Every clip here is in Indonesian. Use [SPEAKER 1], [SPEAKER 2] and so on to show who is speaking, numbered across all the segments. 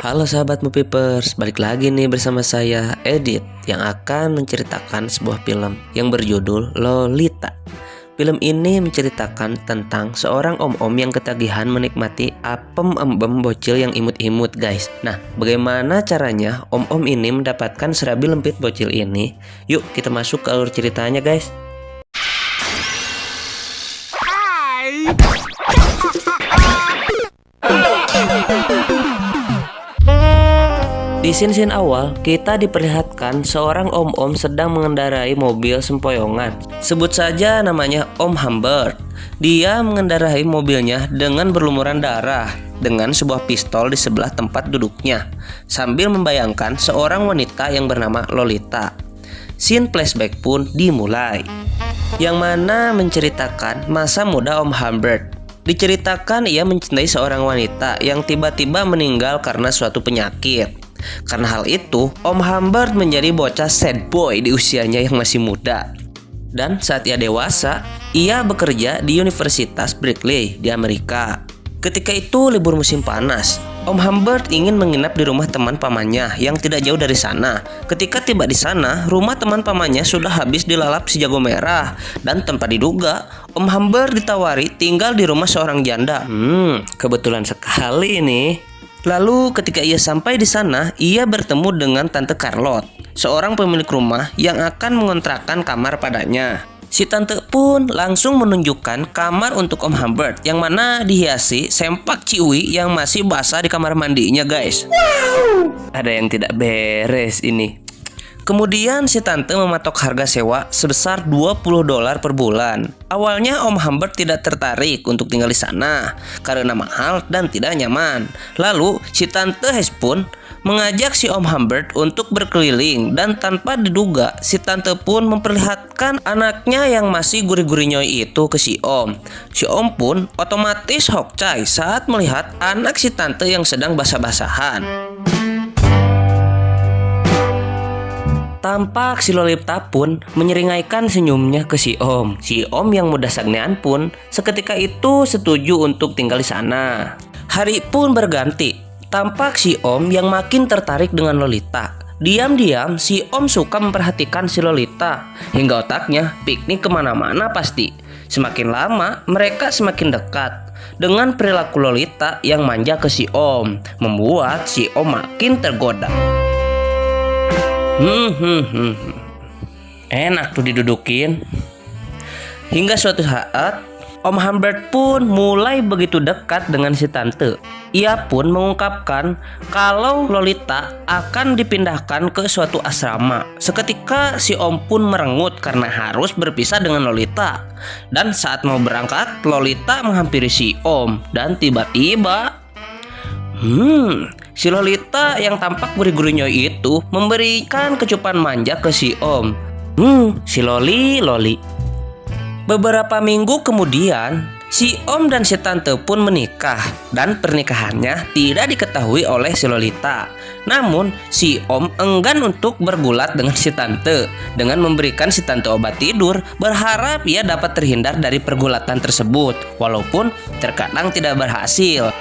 [SPEAKER 1] Halo sahabat Movieverse, balik lagi nih bersama saya Edit yang akan menceritakan sebuah film yang berjudul Lolita. Film ini menceritakan tentang seorang om-om yang ketagihan menikmati apem embem bocil yang imut-imut guys. Nah, bagaimana caranya om-om ini mendapatkan serabi lempit bocil ini? Yuk kita masuk ke alur ceritanya guys. Di scene awal, kita diperlihatkan seorang om-om sedang mengendarai mobil sempoyongan. Sebut saja namanya Om Humbert. Dia mengendarai mobilnya dengan berlumuran darah, dengan sebuah pistol di sebelah tempat duduknya, sambil membayangkan seorang wanita yang bernama Lolita. Scene flashback pun dimulai, yang mana menceritakan masa muda Om Humbert. Diceritakan ia mencintai seorang wanita yang tiba-tiba meninggal karena suatu penyakit. Karena hal itu, Om Humbert menjadi bocah sad boy di usianya yang masih muda. Dan saat ia dewasa, ia bekerja di Universitas Berkeley di Amerika. Ketika itu libur musim panas, Om Humbert ingin menginap di rumah teman pamannya yang tidak jauh dari sana. Ketika tiba di sana, rumah teman pamannya sudah habis dilalap si jago merah. Dan tanpa diduga, Om Humbert ditawari tinggal di rumah seorang janda. Kebetulan sekali nih. Lalu ketika ia sampai di sana, ia bertemu dengan Tante Charlotte, seorang pemilik rumah yang akan mengontrakkan kamar padanya. Si tante pun langsung menunjukkan kamar untuk Om Humbert, yang mana dihiasi sempak ciwi yang masih basah di kamar mandinya guys. Ada yang tidak beres ini. Kemudian si tante mematok harga sewa sebesar $20 per bulan. Awalnya Om Humbert tidak tertarik untuk tinggal di sana karena mahal dan tidak nyaman. Lalu si tante Hes pun mengajak si Om Humbert untuk berkeliling, dan tanpa diduga si tante pun memperlihatkan anaknya yang masih gurih-gurih nyoy itu ke si Om. Si Om pun otomatis hokcai saat melihat anak si tante yang sedang basah-basahan. Tampak si Lolita pun menyeringaikan senyumnya ke si Om. Si Om yang muda sagnean pun seketika itu setuju untuk tinggal di sana. Hari pun berganti. Tampak si Om yang makin tertarik dengan Lolita. Diam-diam si Om suka memperhatikan si Lolita, hingga otaknya piknik kemana-mana pasti. Semakin lama mereka semakin dekat. Dengan perilaku Lolita yang manja ke si Om, membuat si Om makin tergoda. Enak tuh didudukin. Hingga suatu saat Om Humbert pun mulai begitu dekat dengan si tante. Ia pun mengungkapkan kalau Lolita akan dipindahkan ke suatu asrama. Seketika si Om pun merengut karena harus berpisah dengan Lolita. Dan saat mau berangkat, Lolita menghampiri si Om. Dan tiba-tiba si Lolita yang tampak gurih-gurih nyoy itu memberikan kecupan manja ke si Om. Si Loli. Beberapa minggu kemudian, si Om dan si tante pun menikah, dan pernikahannya tidak diketahui oleh si Lolita. Namun, si Om enggan untuk bergulat dengan si tante dengan memberikan si tante obat tidur, berharap ia dapat terhindar dari pergulatan tersebut, walaupun terkadang tidak berhasil.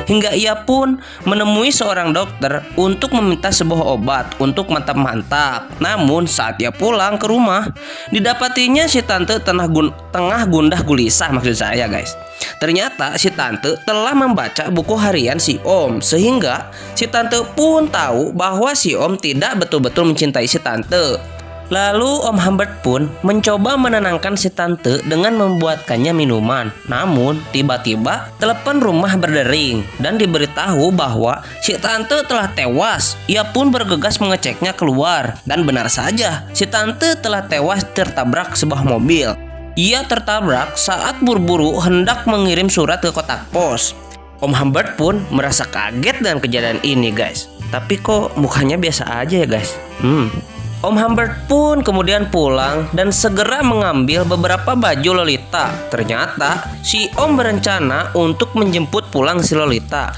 [SPEAKER 1] Hingga ia pun menemui seorang dokter untuk meminta sebuah obat untuk mantap-mantap. Namun saat ia pulang ke rumah, didapatinya si tante tengah gundah gulisah, maksud saya guys. Ternyata si tante telah membaca buku harian si Om, sehingga si tante pun tahu bahwa si Om tidak betul-betul mencintai si tante. Lalu Om Humbert pun mencoba menenangkan si tante dengan membuatkannya minuman. Namun tiba-tiba telepon rumah berdering dan diberitahu bahwa si tante telah tewas. Ia pun bergegas mengeceknya keluar, dan benar saja si tante telah tewas tertabrak sebuah mobil. Ia tertabrak saat buru-buru hendak mengirim surat ke kotak pos. Om Humbert pun merasa kaget dengan kejadian ini guys. Tapi kok mukanya biasa aja ya guys. Om Humbert pun kemudian pulang dan segera mengambil beberapa baju Lolita. Ternyata si Om berencana untuk menjemput pulang si Lolita.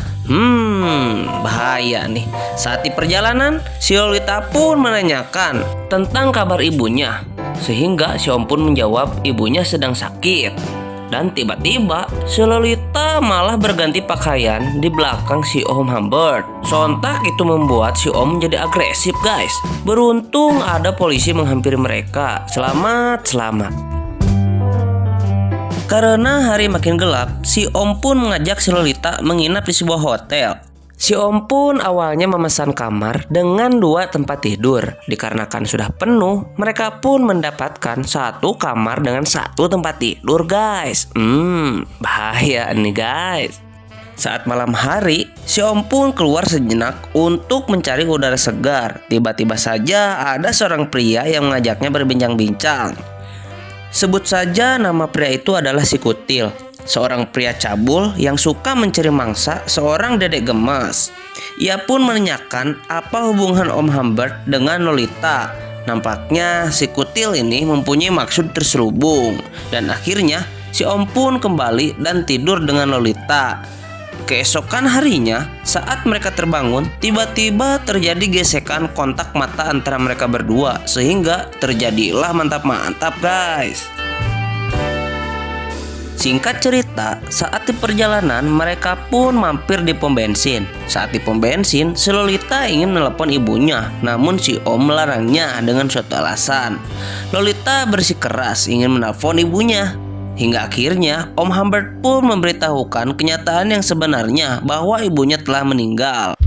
[SPEAKER 1] Bahaya nih. Saat di perjalanan, si Lolita pun menanyakan tentang kabar ibunya, sehingga si Om pun menjawab ibunya sedang sakit. Dan tiba-tiba si Lolita malah berganti pakaian di belakang si Om Humbert. Sontak itu membuat si Om menjadi agresif guys. Beruntung ada polisi menghampiri mereka. Selamat. Karena hari makin gelap, si Om pun mengajak si Lolita menginap di sebuah hotel. Si Om pun awalnya memesan kamar dengan 2 tempat tidur. Dikarenakan sudah penuh, mereka pun mendapatkan 1 kamar dengan 1 tempat tidur guys. Bahaya nih guys. Saat malam hari, si Om pun keluar sejenak untuk mencari udara segar. Tiba-tiba saja ada seorang pria yang mengajaknya berbincang-bincang. Sebut saja nama pria itu adalah si Kutil, seorang pria cabul yang suka mencari mangsa seorang dedek gemas. Ia pun menanyakan apa hubungan Om Humbert dengan Lolita. Nampaknya si Kutil ini mempunyai maksud terselubung. Dan akhirnya si Om pun kembali dan tidur dengan Lolita. Keesokan harinya, saat mereka terbangun, tiba-tiba terjadi gesekan kontak mata antara mereka berdua, sehingga terjadilah mantap-mantap guys. Singkat cerita, saat di perjalanan mereka pun mampir di pom bensin. Saat di pom bensin, si Lolita ingin menelepon ibunya, namun si Om melarangnya dengan suatu alasan. Lolita bersikeras ingin menelpon ibunya. Hingga akhirnya Om Humbert pun memberitahukan kenyataan yang sebenarnya bahwa ibunya telah meninggal.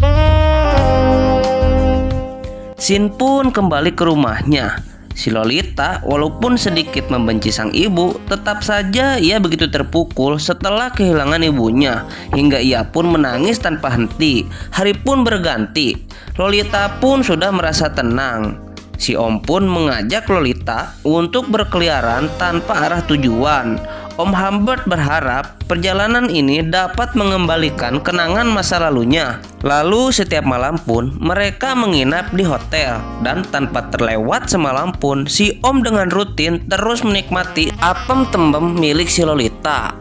[SPEAKER 1] Sin pun kembali ke rumahnya. Si Lolita walaupun sedikit membenci sang ibu, tetap saja ia begitu terpukul setelah kehilangan ibunya. Hingga ia pun menangis tanpa henti. Hari pun berganti. Lolita pun sudah merasa tenang. Si Om pun mengajak Lolita untuk berkeliaran tanpa arah tujuan. Om Humbert berharap perjalanan ini dapat mengembalikan kenangan masa lalunya. Lalu setiap malam pun mereka menginap di hotel. Dan tanpa terlewat semalam pun si Om dengan rutin terus menikmati apem tembem milik si Lolita.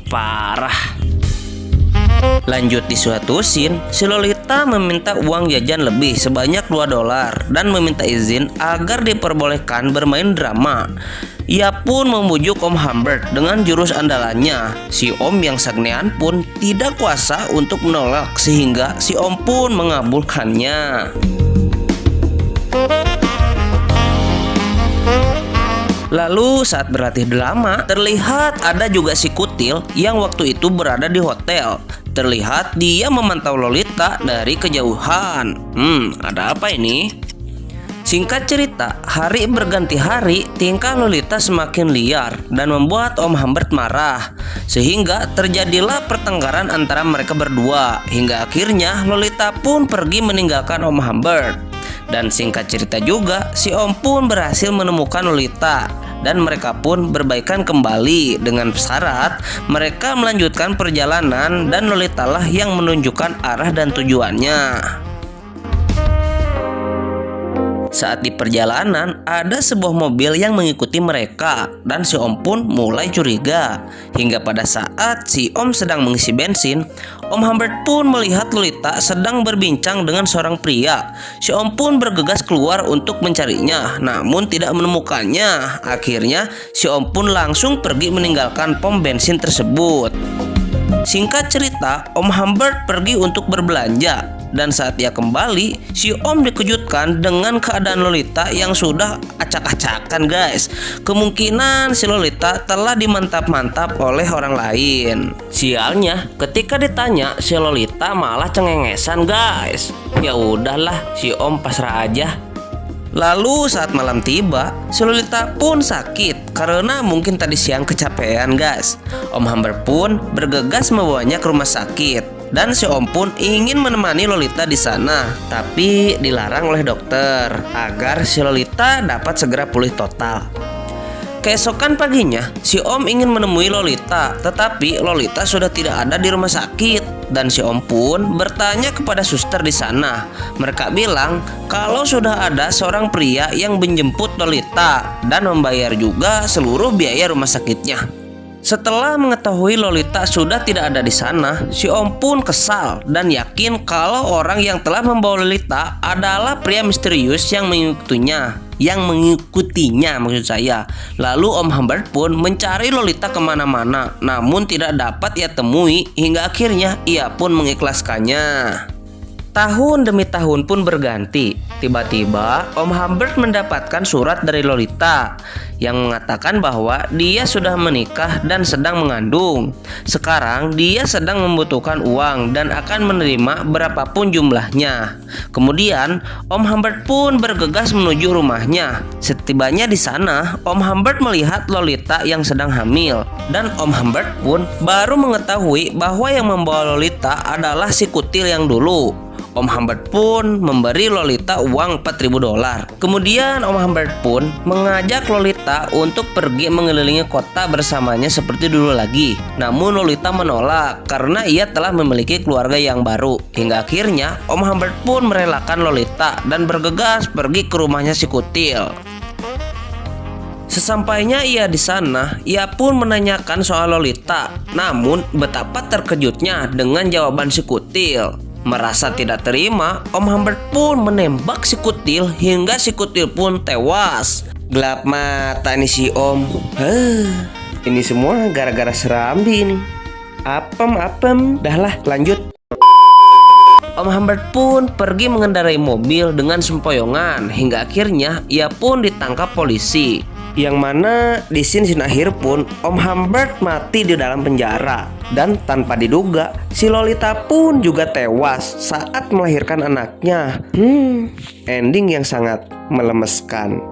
[SPEAKER 1] Parah. Lanjut di suatu scene, si Lolita meminta uang jajan lebih sebanyak $2 dan meminta izin agar diperbolehkan bermain drama. Ia pun membujuk Om Humbert dengan jurus andalannya. Si Om yang sagnean pun tidak kuasa untuk menolak, sehingga si Om pun mengabulkannya. Lalu saat berlatih drama, terlihat ada juga si Kutil yang waktu itu berada di hotel. Terlihat dia memantau Lolita dari kejauhan. Ada apa ini? Singkat cerita, hari berganti hari, tingkah Lolita semakin liar dan membuat Om Humbert marah. Sehingga terjadilah pertengkaran antara mereka berdua. Hingga akhirnya Lolita pun pergi meninggalkan Om Humbert. Dan singkat cerita juga, si Om pun berhasil menemukan Lolita. Dan mereka pun berbaikan kembali dengan syarat mereka melanjutkan perjalanan dan Lolita lah yang menunjukkan arah dan tujuannya. Saat di perjalanan, ada sebuah mobil yang mengikuti mereka dan si Om pun mulai curiga. Hingga pada saat si Om sedang mengisi bensin, Om Humbert pun melihat Lolita sedang berbincang dengan seorang pria. Si Om pun bergegas keluar untuk mencarinya, namun tidak menemukannya. Akhirnya, si Om pun langsung pergi meninggalkan pom bensin tersebut. Singkat cerita, Om Humbert pergi untuk berbelanja. Dan saat ia kembali, si Om dikejutkan dengan keadaan Lolita yang sudah acak-acakan guys. Kemungkinan si Lolita telah dimantap-mantap oleh orang lain. Sialnya, ketika ditanya, si Lolita malah cengengesan guys. Ya udahlah, si Om pasrah aja. Lalu saat malam tiba, si Lolita pun sakit karena mungkin tadi siang kecapean guys. Om Humbert pun bergegas membawanya ke rumah sakit. Dan si Om pun ingin menemani Lolita di sana, tapi dilarang oleh dokter agar si Lolita dapat segera pulih total. Keesokan paginya, si Om ingin menemui Lolita, tetapi Lolita sudah tidak ada di rumah sakit. Dan si Om pun bertanya kepada suster di sana. Mereka bilang kalau sudah ada seorang pria yang menjemput Lolita dan membayar juga seluruh biaya rumah sakitnya. Setelah mengetahui Lolita sudah tidak ada di sana, si Om pun kesal dan yakin kalau orang yang telah membawa Lolita adalah pria misterius yang mengikutinya. yang mengikutinya maksud saya. Lalu Om Humbert pun mencari Lolita kemana-mana, namun tidak dapat ia temui hingga akhirnya ia pun mengikhlaskannya. Tahun demi tahun pun berganti. Tiba-tiba Om Humbert mendapatkan surat dari Lolita yang mengatakan bahwa dia sudah menikah dan sedang mengandung. Sekarang dia sedang membutuhkan uang dan akan menerima berapapun jumlahnya. Kemudian Om Humbert pun bergegas menuju rumahnya. Setibanya di sana, Om Humbert melihat Lolita yang sedang hamil, dan Om Humbert pun baru mengetahui bahwa yang membawa Lolita adalah si kutil yang dulu. Om Humbert pun memberi Lolita uang $4.000. Kemudian Om Humbert pun mengajak Lolita untuk pergi mengelilingi kota bersamanya seperti dulu lagi. Namun Lolita menolak karena ia telah memiliki keluarga yang baru. Hingga akhirnya Om Humbert pun merelakan Lolita dan bergegas pergi ke rumahnya si kutil. Sesampainya ia di sana, ia pun menanyakan soal Lolita. Namun betapa terkejutnya dengan jawaban si kutil. Merasa tidak terima, Om Humbert pun menembak si kutil hingga si kutil pun tewas. Gelap mata nih si Om. Ini semua gara-gara Serambi ini. Apem. Dahlah, lanjut. Om Humbert pun pergi mengendarai mobil dengan sempoyongan hingga akhirnya ia pun ditangkap polisi. Yang mana di scene akhir pun Om Humbert mati di dalam penjara. Dan tanpa diduga, si Lolita pun juga tewas saat melahirkan anaknya. Ending yang sangat melemeskan.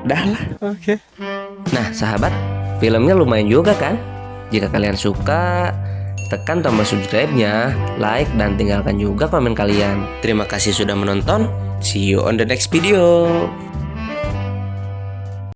[SPEAKER 1] Dahlah. Oke. Nah sahabat, filmnya lumayan juga kan? Jika kalian suka, tekan tombol subscribe-nya, like, dan tinggalkan juga komen kalian. Terima kasih sudah menonton. See you on the next video.